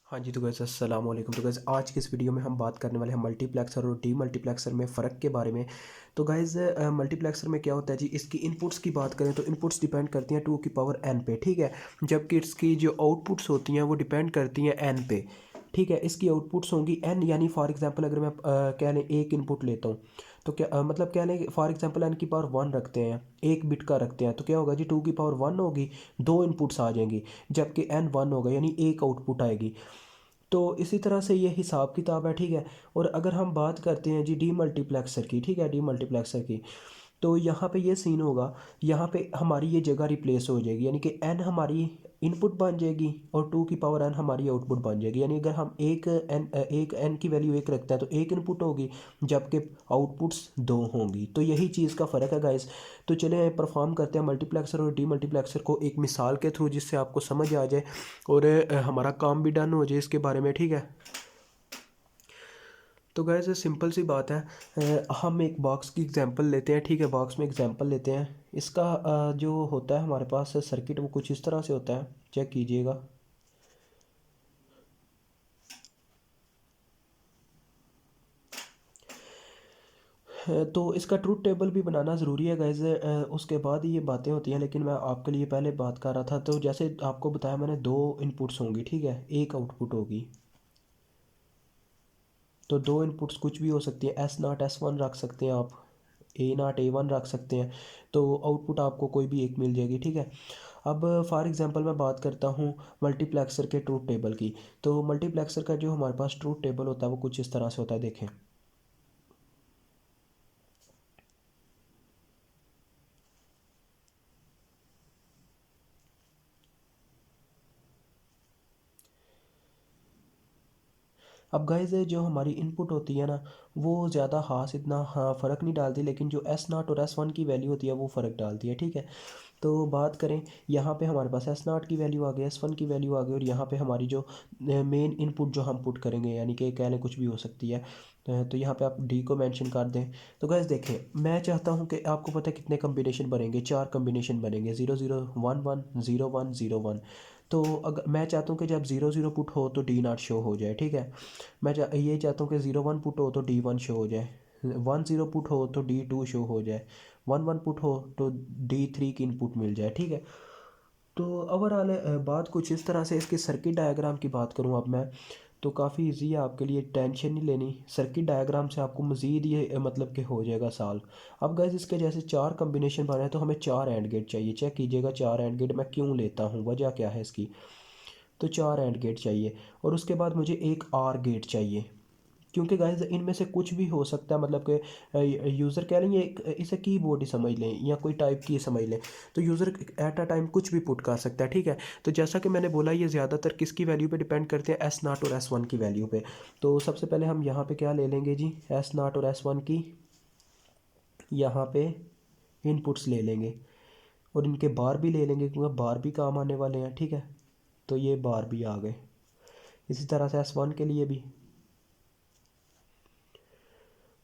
हाँ जी, तो गाइस अस्सलाम वालेकुम। तो गाइस आज की इस वीडियो में हम बात करने वाले हैं मल्टीप्लेक्सर और डीमल्टीप्लेक्सर में फ़र्क के बारे में। तो गाइस मल्टीप्लेक्सर में क्या होता है जी, इसकी इनपुट्स की बात करें तो इनपुट्स डिपेंड करती हैं 2 की पावर n पे, ठीक है। जबकि इसकी जो आउटपुट्स होती हैं वो डिपेंड करती हैं n पे, ठीक है। इसकी आउटपुट्स होंगी n, यानी फॉर एग्जांपल अगर मैं कह लें एक इनपुट लेता हूँ, तो क्या मतलब कह लें फॉर एग्जांपल n की पावर 1 रखते हैं, एक बिट का रखते हैं, तो क्या होगा जी 2 की पावर 1 होगी, दो इनपुट्स आ जाएंगी। जबकि n 1 होगा यानी एक आउटपुट आएगी। तो इसी तरह से ये हिसाब किताब है, ठीक है। और अगर हम बात करते हैं जी डीमल्टीप्लेक्सर की, ठीक है, डीमल्टीप्लेक्सर की, तो यहाँ पे ये सीन होगा। यहाँ पे हमारी ये जगह रिप्लेस हो जाएगी, यानी कि n हमारी इनपुट बन जाएगी और 2 की पावर n हमारी आउटपुट बन जाएगी। यानी अगर हम एक n की वैल्यू एक रखते हैं तो एक इनपुट होगी, जबकि आउटपुट्स दो होंगी। तो यही चीज़ का फ़र्क है गाइस। तो चलें परफॉर्म करते हैं मल्टीप्लेक्सर और डीमल्टीप्लेक्सर को एक मिसाल के थ्रू, जिससे आपको समझ आ जाए और हमारा काम भी डन हो जाए इसके बारे में, ठीक है। तो गैस सिंपल सी बात है, हम एक बॉक्स की एग्जांपल लेते हैं, ठीक है। बॉक्स में एग्जांपल लेते हैं। इसका जो होता है हमारे पास सर्किट, वो कुछ इस तरह से होता है, चेक कीजिएगा। तो इसका ट्रूथ टेबल भी बनाना ज़रूरी है गैस, उसके बाद ये बातें होती हैं, लेकिन मैं आपके लिए पहले बात कर रहा था। तो जैसे आपको बताया मैंने, दो इनपुट्स होंगी, ठीक है, एक आउटपुट होगी। तो दो इनपुट्स कुछ भी हो सकती है, S0 S1 रख सकते हैं आप, A0 A1 रख सकते हैं। तो आउटपुट आपको कोई भी एक मिल जाएगी, ठीक है। अब फॉर एग्जांपल मैं बात करता हूँ मल्टीप्लेक्सर के ट्रूथ टेबल की। तो मल्टीप्लेक्सर का जो हमारे पास ट्रूथ टेबल होता है वो कुछ इस तरह से होता है, देखें। अब गाइस जो हमारी इनपुट होती है ना, वो ज़्यादा ख़ास इतना हाँ फ़र्क नहीं डालती, लेकिन जो S0 और S1 की वैल्यू होती है वो फ़र्क डालती है, ठीक है। तो बात करें, यहाँ पे हमारे पास S0 की वैल्यू आ गई, S1 की वैल्यू आ गई, और यहाँ पे हमारी जो मेन इनपुट जो हम पुट करेंगे, यानी कि कह लें कुछ भी हो सकती है। तो यहाँ पे आप D को मेंशन कर दें। तो गैस देखें, मैं चाहता हूँ कि आपको पता है कितने कम्बिनेशन बनेंगे, चार कम्बिनेशन बनेंगे, 0011 0101। तो अगर मैं चाहता हूँ कि जब 00 पुट हो तो D0 शो हो जाए, ठीक है। ये चाहता हूँ कि 01 पुट हो तो D1 शो हो जाए, 10 पुट हो तो D2 शो हो जाए, 11 पुट हो तो D3 की इनपुट मिल जाए, ठीक है। तो ओवरऑल बात कुछ इस तरह से। इसके सर्किट डायग्राम की बात करूँ अब मैं, तो काफ़ी इजी है आपके लिए, टेंशन नहीं लेनी। सर्किट डायग्राम से आपको मज़ीद ये मतलब कि हो जाएगा सॉल्व। अब गाइस इसके जैसे चार कम्बिनेशन बने हैं, तो हमें चार एंड गेट चाहिए। चेक कीजिएगा चार एंड गेट मैं क्यों लेता हूँ, वजह क्या है इसकी। तो चार एंड गेट चाहिए, और उसके बाद मुझे एक आर गेट चाहिए, क्योंकि गाइस इनमें से कुछ भी हो सकता है। मतलब कि यूज़र कह लें, ये इसे कीबोर्ड ही समझ लें या कोई टाइप की समझ लें। तो यूज़र एट अ टाइम कुछ भी पुट कर सकता है, ठीक है। तो जैसा कि मैंने बोला, ये ज़्यादातर किसकी वैल्यू पे डिपेंड करते हैं, S0 और S1 की वैल्यू पे। तो सबसे पहले हम यहाँ पे क्या ले लेंगे जी, S0 और S1 की यहाँ पे इनपुट्स ले लेंगे, और इनके बार भी ले लेंगे, क्योंकि बार भी काम आने वाले हैं, ठीक है। तो ये बार भी आ गए। इसी तरह से S1 के लिए भी।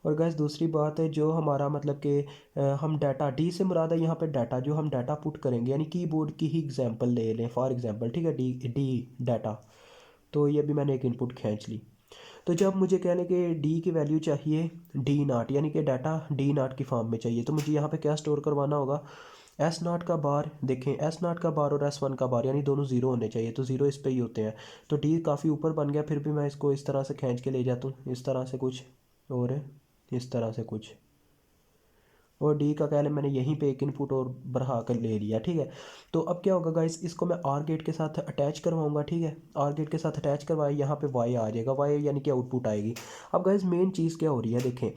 और गैस दूसरी बात है, जो हमारा मतलब कि हम डाटा, डी से मुराद है यहाँ पे डाटा, जो हम डाटा पुट करेंगे, यानी कीबोर्ड की ही एग्जांपल ले लें फॉर एग्जांपल, ठीक है। डी डी डाटा, तो ये भी मैंने एक इनपुट खींच ली। तो जब मुझे कहने कि डी की वैल्यू चाहिए D0, यानी कि डाटा D0 की फॉर्म में चाहिए, तो मुझे यहाँ पे क्या स्टोर करवाना होगा, S0 का बार। देखें S0 का बार और S1 का बार, यानी दोनों ज़ीरो होने चाहिए, तो ज़ीरो इस पे ही होते हैं। तो डी काफ़ी ऊपर बन गया, फिर भी मैं इसको इस तरह से खींच के ले जाता हूँ, इस तरह से कुछ, और इस तरह से कुछ, और डी का कह लें मैंने यहीं पे एक इनपुट और बढ़ा कर ले लिया, ठीक है। तो अब क्या होगा गाइस, इसको मैं आर गेट के साथ अटैच करवाऊंगा, ठीक है। आर गेट के साथ अटैच करवाए, यहाँ पे वाई आ जाएगा, वाई यानी कि आउटपुट आएगी। अब गाइस मेन चीज़ क्या हो रही है, देखें।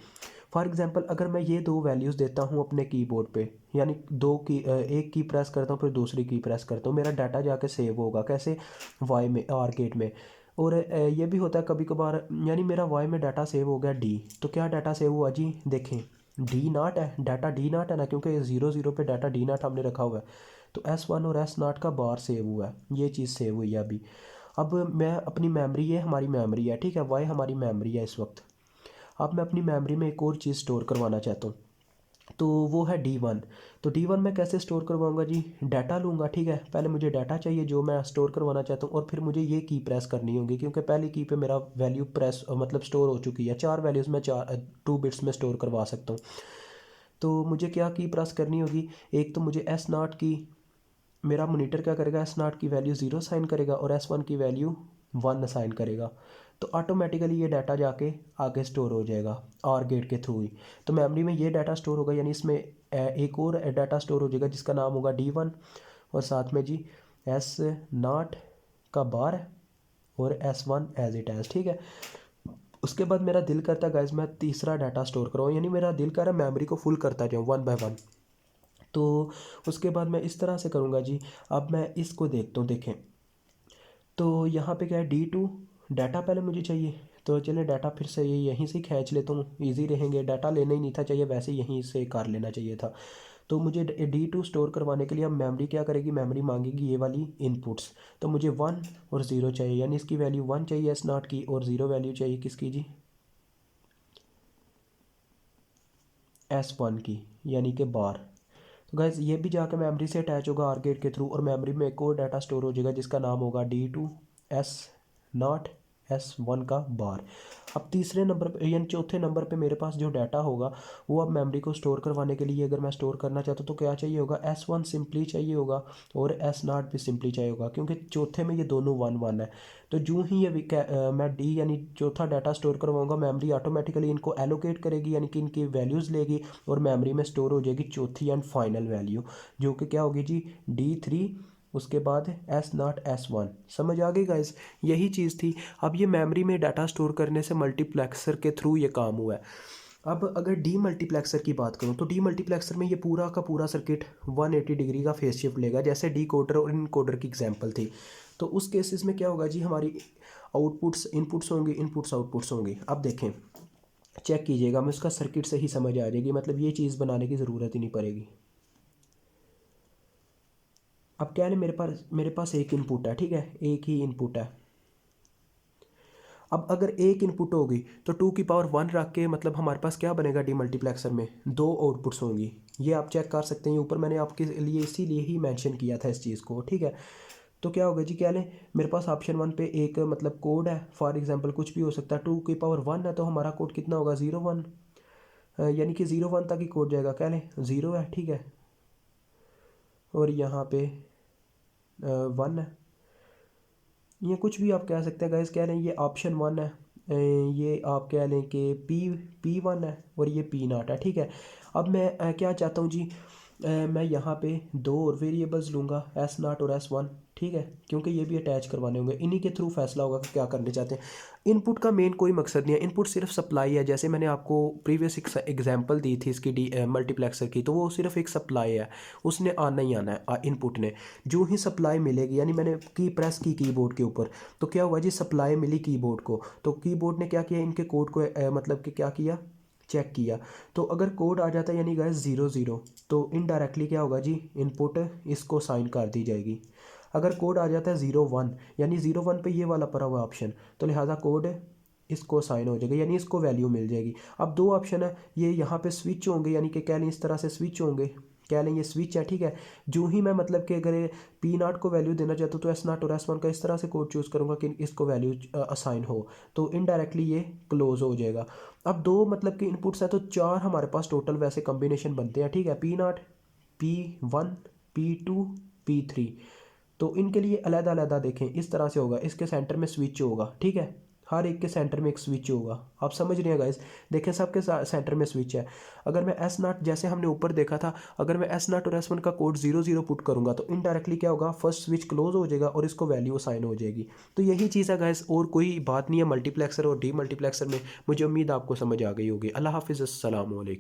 फॉर एग्जांपल अगर मैं ये दो वैल्यूज़ देता हूँ अपने कीबोर्ड पे, यानी दो की एक की प्रेस करता हूँ फिर दूसरी की प्रेस करता हूँ, मेरा डाटा जाके सेव होगा कैसे, वाई में, आर गेट में। और ये भी होता है कभी कभार, यानी मेरा वाई में डाटा सेव हो गया डी, तो क्या डाटा सेव हुआ जी, देखें D0 है, डाटा D0 है ना, क्योंकि 00 पे डाटा D0 हमने रखा हुआ है। तो S1 और S0 का बार सेव हुआ है, ये चीज़ सेव हुई है अभी। अब मैं अपनी मेमोरी, ये हमारी मेमोरी है, ठीक है, वाई हमारी मेमोरी है इस वक्त। अब मैं अपनी मेमोरी में एक और चीज़ स्टोर करवाना चाहता हूँ। तो वो है D1। तो D1 मैं कैसे स्टोर करवाऊंगा जी, डाटा लूँगा, ठीक है। पहले मुझे डाटा चाहिए जो मैं स्टोर करवाना चाहता हूँ, और फिर मुझे ये की प्रेस करनी होगी, क्योंकि पहली की पे मेरा वैल्यू प्रेस मतलब स्टोर हो चुकी है। 4 वैल्यूज़ में 2 बिट्स में स्टोर करवा सकता हूँ। तो मुझे क्या की प्रेस करनी होगी, एक तो मुझे S0 की, मेरा मोनीटर क्या करेगा, S0 की वैल्यू 0 साइन करेगा और S1 की वैल्यू 1 असाइन करेगा। तो ऑटोमेटिकली ये डाटा जाके आगे स्टोर हो जाएगा और गेट के थ्रू ही। तो मेमोरी में ये डाटा स्टोर होगा, यानी इसमें एक और डाटा स्टोर हो जाएगा जिसका नाम होगा D1, और साथ में जी S0 का बार और S1 एज इट एज, ठीक है। उसके बाद मेरा दिल करता है गाइज मैं तीसरा डाटा स्टोर कराऊँ, यानी मेरा दिल कर रहा है मेमोरी को फुल करता जाऊँ 1 बाय 1। तो उसके बाद मैं इस तरह से करूँगा जी। अब मैं इसको देखता हूँ, देखें तो यहाँ पे क्या है, D2 डाटा पहले मुझे चाहिए। तो चलिए डाटा फिर से यहीं से खींच लेता हूँ, ईजी रहेंगे, डाटा लेना ही नहीं था चाहिए, वैसे यहीं से कर लेना चाहिए था। तो मुझे D2 स्टोर करवाने के लिए अब मेमोरी क्या करेगी, मेमोरी मांगेगी ये वाली इनपुट्स। तो मुझे 1 और 0 चाहिए, यानी इसकी वैल्यू 1 चाहिए S0 की, और 0 वैल्यू चाहिए किसकी जी, S1 की, यानी कि बार। तो गाइज ये भी जाकर मेमोरी से अटैच होगा आर गेट के थ्रू, और मेमोरी में एक और डाटा स्टोर हो जाएगा जिसका नाम होगा D2 S0 S1 का बार। अब तीसरे नंबर पे यानी चौथे नंबर पे मेरे पास जो डाटा होगा वो अब मेमोरी को स्टोर करवाने के लिए, अगर मैं स्टोर करना चाहता हूँ तो क्या चाहिए होगा, S1 सिंपली चाहिए होगा और S0 भी सिंपली चाहिए होगा, क्योंकि चौथे में ये दोनों 1 1 है। तो जो ही ये मैं D यानी चौथा डाटा स्टोर करवाऊंगा, मेमोरी ऑटोमेटिकली इनको एलोकेट करेगी, यानी कि इनकी वैल्यूज़ लेगी, और मेमोरी में स्टोर हो जाएगी चौथी एंड फाइनल वैल्यू, जो कि क्या होगी जी D3, उसके बाद S0 S1। समझ आ गई गाइस, यही चीज़ थी। अब ये मेमोरी में डाटा स्टोर करने से मल्टीप्लेक्सर के थ्रू ये काम हुआ है। अब अगर डी मल्टीप्लेक्सर की बात करूँ तो डी मल्टीप्लेक्सर में ये पूरा का पूरा सर्किट 180 डिग्री का फेस शिफ्ट लेगा, जैसे डी कोडर और इनकोडर की एग्जांपल थी। तो उस केसेस में क्या होगा जी, हमारी आउटपुट्स इनपुट्स होंगे, इनपुट्स आउटपुट्स होंगे। अब देखें, चेक कीजिएगा, मैं उसका सर्किट से ही समझ आ जाएगी, मतलब ये चीज़ बनाने की ज़रूरत ही नहीं पड़ेगी। अब क्या है, मेरे पास एक इनपुट है, ठीक है, एक ही इनपुट है। अब अगर एक इनपुट होगी तो 2 की पावर 1 रख के, मतलब हमारे पास क्या बनेगा डीमल्टीप्लेक्सर में, 2 आउटपुट्स होंगी। ये आप चेक कर सकते हैं, ऊपर मैंने आपके लिए इसीलिए ही मेंशन किया था इस चीज़ को, ठीक है। तो क्या होगा जी, क्या लें, मेरे पास ऑप्शन 1 पे एक मतलब कोड है, फॉर एग्जांपल कुछ भी हो सकता है। 2 की पावर 1 है तो हमारा कोड कितना होगा, 0 1, यानी कि 0 1 तक ही कोड जाएगा, क्या लें 0 है, ठीक है, और यहाँ पे 1 है। ये कुछ भी आप कह सकते हैं गाइस, कह लें ये ऑप्शन 1 है, ये आप कह लें कि P1 है, और ये P0 है, ठीक है। अब मैं क्या चाहता हूँ जी, मैं यहाँ पे 2 और वेरिएबल्स लूँगा, S0 और S1, ठीक है, क्योंकि ये भी अटैच करवाने होंगे, इन्हीं के थ्रू फैसला होगा कि क्या करने चाहते हैं। इनपुट का मेन कोई मकसद नहीं है, इनपुट सिर्फ सप्लाई है। जैसे मैंने आपको प्रीवियस एग्जांपल दी थी इसकी मल्टीप्लेक्सर की, तो वो सिर्फ एक सप्लाई है, उसने आना ही आना है इनपुट ने। जो ही सप्लाई मिलेगी, यानी मैंने की प्रेस की कीबोर्ड के ऊपर, तो क्या हुआ जी, सप्लाई मिली कीबोर्ड को, तो कीबोर्ड ने क्या किया, इनके कोड को मतलब कि क्या किया, चेक किया। तो अगर कोड आ जाता है यानी गाइस 0 0, तो इनडायरेक्टली क्या होगा जी, इनपुट इसको साइन कर दी जाएगी। अगर कोड आ जाता है 0 1, यानी 0 1 पे ये वाला पड़ा हुआ ऑप्शन, तो लिहाजा कोड इसको साइन हो जाएगा, यानी इसको वैल्यू मिल जाएगी। अब 2 ऑप्शन है, ये यहाँ पे स्विच होंगे, यानी कि कह लें इस तरह से स्विच होंगे, कह लें ये स्विच है, ठीक है। जो ही मैं मतलब कि अगर P0 को वैल्यू देना चाहता हूँ तो S0 और S1 का इस तरह से कोड चूज़ करूँगा कि इसको वैल्यू असाइन हो, तो इनडायरेक्टली ये क्लोज हो जाएगा। अब 2 मतलब कि इनपुट्स है, तो 4 हमारे पास टोटल वैसे कम्बिनेशन बनते हैं, ठीक है, P0 P1 P2 P3। तो इनके लिए अलग अलग देखें, इस तरह से होगा, इसके सेंटर में स्विच होगा, ठीक है, हर एक के सेंटर में एक स्विच होगा। आप समझ रहे हैं गाइस, देखें सबके सेंटर में स्विच है। अगर मैं S0, जैसे हमने ऊपर देखा था, अगर मैं S0 और S1 का कोड 0 0 पुट करूंगा तो इनडायरेक्टली क्या होगा, फर्स्ट स्विच क्लोज हो जाएगा और इसको वैल्यू असाइन हो जाएगी। तो यही चीज़ है गाइस, और कोई बात नहीं है मल्टीप्लेक्सर और डी मल्टीप्लेक्सर में। मुझे उम्मीद आपको समझ आ गई होगी। अल्लाह हाफिज़, अस्सलाम वालेकुम।